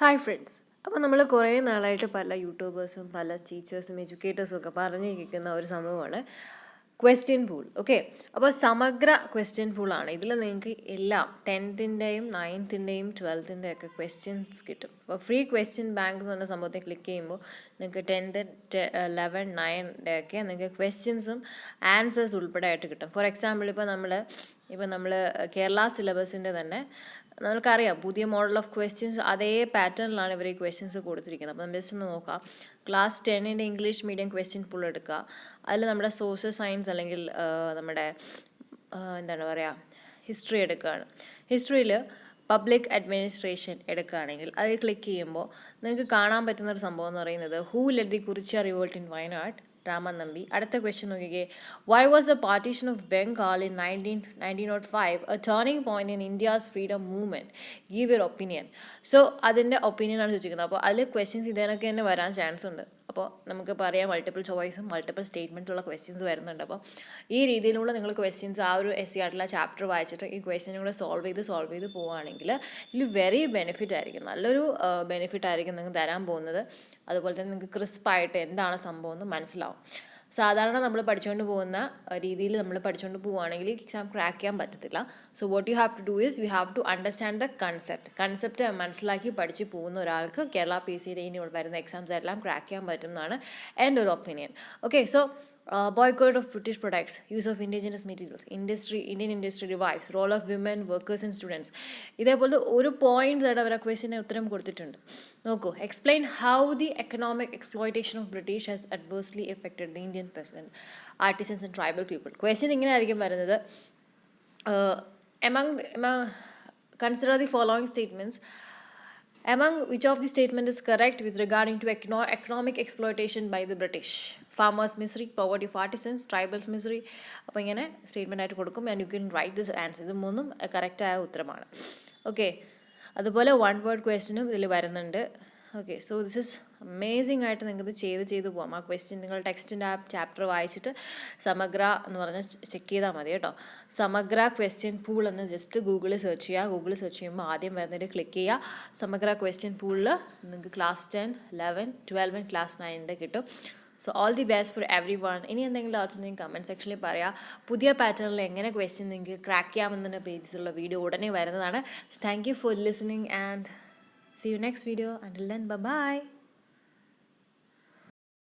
Hi friends. അപ്പോൾ നമ്മൾ കുറേ നാളായിട്ട് പല യൂട്യൂബേഴ്സും പല ടീച്ചേഴ്സും എഡ്യൂക്കേറ്റേഴ്സും ഒക്കെ പറഞ്ഞു കേൾക്കുന്ന ഒരു സംഭവമാണ് ക്വസ്റ്റ്യൻ പൂൾ. ഓക്കെ, അപ്പോൾ സമഗ്ര ക്വസ്റ്റ്യൻ പൂളാണ്. ഇതിൽ നിങ്ങൾക്ക് എല്ലാം 10th-ൻ്റെയും 9th-ൻ്റെയും 12th-ൻ്റെയും ഒക്കെ ക്വസ്റ്റ്യൻസ് കിട്ടും. അപ്പോൾ ഫ്രീ ക്വസ്റ്റ്യൻ ബാങ്ക് എന്ന് പറഞ്ഞ സംഭവത്തെ ക്ലിക്ക് ചെയ്യുമ്പോൾ നിങ്ങൾക്ക് 10th, 11, 9 ഒക്കെ നിങ്ങൾക്ക് ക്വസ്റ്റ്യൻസും ആൻസേഴ്സ് ഉൾപ്പെടെ ആയിട്ട് കിട്ടും. ഫോർ എക്സാമ്പിൾ ഇപ്പോൾ നമ്മൾ കേരള സിലബസിൻ്റെ തന്നെ നമുക്കറിയാം പുതിയ മോഡൽ ഓഫ് ക്വസ്റ്റ്യൻസ് അതേ പാറ്റേണിലാണ് ഇവർ ഈ ക്വസ്റ്റ്യൻസ് കൊടുത്തിരിക്കുന്നത്. അപ്പോൾ നമ്മൾ ജസ്റ്റ് ഒന്ന് നോക്കാം. ക്ലാസ് 10ൻ്റെ ഇംഗ്ലീഷ് മീഡിയം ക്വസ്റ്റ്യൻ പൂൾ എടുക്കുക. അതിൽ നമ്മുടെ സോഷ്യൽ സയൻസ് അല്ലെങ്കിൽ നമ്മുടെ എന്താണ് പറയുക ഹിസ്റ്ററി എടുക്കുകയാണ്. ഹിസ്റ്ററിയിൽ പബ്ലിക് അഡ്മിനിസ്ട്രേഷൻ എടുക്കുകയാണെങ്കിൽ അതിൽ ക്ലിക്ക് ചെയ്യുമ്പോൾ നിങ്ങൾക്ക് കാണാൻ പറ്റുന്നൊരു സംഭവം എന്ന് പറയുന്നത് who led the Kurichya revolt in Wayanad, Ramanambi. അടുത്ത ക്വസ്റ്റ്യൻ നോക്കിക്കേ, why was the partition of Bengal in 1905 a turning point in India's freedom movement, give your opinion. So അതിൻ്റെ ഒപ്പീനിയനാണ് ചോദിക്കുന്നത്. അപ്പോൾ അതിൽ ക്വസ്റ്റ്യൻസ് ഇതിനൊക്കെ തന്നെ വരാൻ ചാൻസ് ഉണ്ട്. അപ്പോൾ നമുക്ക് പറയാം മൾട്ടിപ്പിൾ ചോയ്സും മൾട്ടിപ്പിൾ സ്റ്റേറ്റ്മെൻറ്റുള്ള ക്വസ്റ്റ്യൻസ് വരുന്നുണ്ട്. അപ്പോൾ ഈ രീതിയിലുള്ള നിങ്ങൾ ക്വസ്റ്റ്യൻസ് ആ ഒരു SC ആയിട്ടുള്ള ചാപ്റ്റർ വായിച്ചിട്ട് ഈ ക്വസ്റ്റ്യനും കൂടെ സോൾവ് ചെയ്ത് പോവുകയാണെങ്കിൽ ഇതിൽ വെരി ബെനിഫിറ്റ് ആയിരിക്കും, നല്ലൊരു ബെനിഫിറ്റ് ആയിരിക്കും നിങ്ങൾക്ക് തരാൻ പോകുന്നത്. അതുപോലെ തന്നെ നിങ്ങൾക്ക് ക്രിസ്പായിട്ട് എന്താണ് സംഭവം എന്ന് മനസ്സിലാവും. സാധാരണ നമ്മൾ പഠിച്ചുകൊണ്ട് പോകുന്ന രീതിയിൽ നമ്മൾ പഠിച്ചുകൊണ്ട് പോവുകയാണെങ്കിൽ എക്സാം ക്രാക്ക് ചെയ്യാൻ പറ്റത്തില്ല. So what you have to do is you have to understand the concept മനസ്സിലാക്കി പഠിച്ച് പോകുന്ന ഒരാൾക്ക് കേരള PCയുടെ ഇനി വരുന്ന എക്സാംസ് എല്ലാം ക്രാക്ക് ചെയ്യാൻ പറ്റുന്നതാണ് എൻ്റെ ഒരു opinion. Okay, so boycott of British products, use of indigenous materials, Indian industry revives, role of women, workers and students. ഇതേപോലെ ഒരു പോയിന്റ്സ് ആയിട്ട് അവർ ആ ക്വസ്റ്റ്യന് ഉത്തരം കൊടുത്തിട്ടുണ്ട്. നോക്കൂ, explain how the economic exploitation of British has adversely affected the Indian peasant, artisans and tribal people. Question ഇങ്ങനെ ആയിരിക്കും വരുന്നത്, consider the following statements. Among which of the statement is correct with regarding to economic exploitation by the British? Farmers' misery, poverty of artisans, tribals' misery. അപ്പോൾ ഇങ്ങനെ statement ആയിട്ട് കൊടുക്കും and you can write this answer. ഇത് മൂന്നും കറക്റ്റായ ഉത്തരമാണ്. Okay, അതുപോലെ 1 word ക്വസ്റ്റ്യനും ഇതിൽ വരുന്നുണ്ട്. Okay, so this is amazing ആയിട്ട് നിങ്ങൾക്ക് ചെയ്ത് പോകാം. ആ ക്വസ്റ്റ്യൻ നിങ്ങൾ ടെക്സ്റ്റിൻ്റെ ആ ചാപ്റ്റർ വായിച്ചിട്ട് സമഗ്ര എന്ന് പറഞ്ഞാൽ ചെക്ക് ചെയ്താൽ മതി കേട്ടോ. സമഗ്ര ക്വസ്റ്റ്യൻ പൂൾ എന്ന് ജസ്റ്റ് ഗൂഗിളിൽ സെർച്ച് ചെയ്യുക. ഗൂഗിളിൽ സെർച്ച് ചെയ്യുമ്പോൾ ആദ്യം വരുന്നതിൽ ക്ലിക്ക് ചെയ്യുക. സമഗ്ര ക്വസ്റ്റ്യൻ പൂളിൽ നിങ്ങൾക്ക് ക്ലാസ് 10, 11, 12 ക്ലാസ് 9 കിട്ടും. So all the best for every one. ഇനി എന്തെങ്കിലും ഡൗട്ട്സ് ഉണ്ടെങ്കിൽ കമൻറ്റ് സെക്ഷനിൽ പറയാം. പുതിയ പാറ്റേണിൽ എങ്ങനെ ക്വസ്റ്റ്യൻ നിങ്ങൾക്ക് ക്രാക്ക് ചെയ്യാമെന്നതിൻ്റെ പേജിലുള്ള വീഡിയോ ഉടനെ വരുന്നതാണ്. Thank you for listening and see you next video. Until then, bye bye.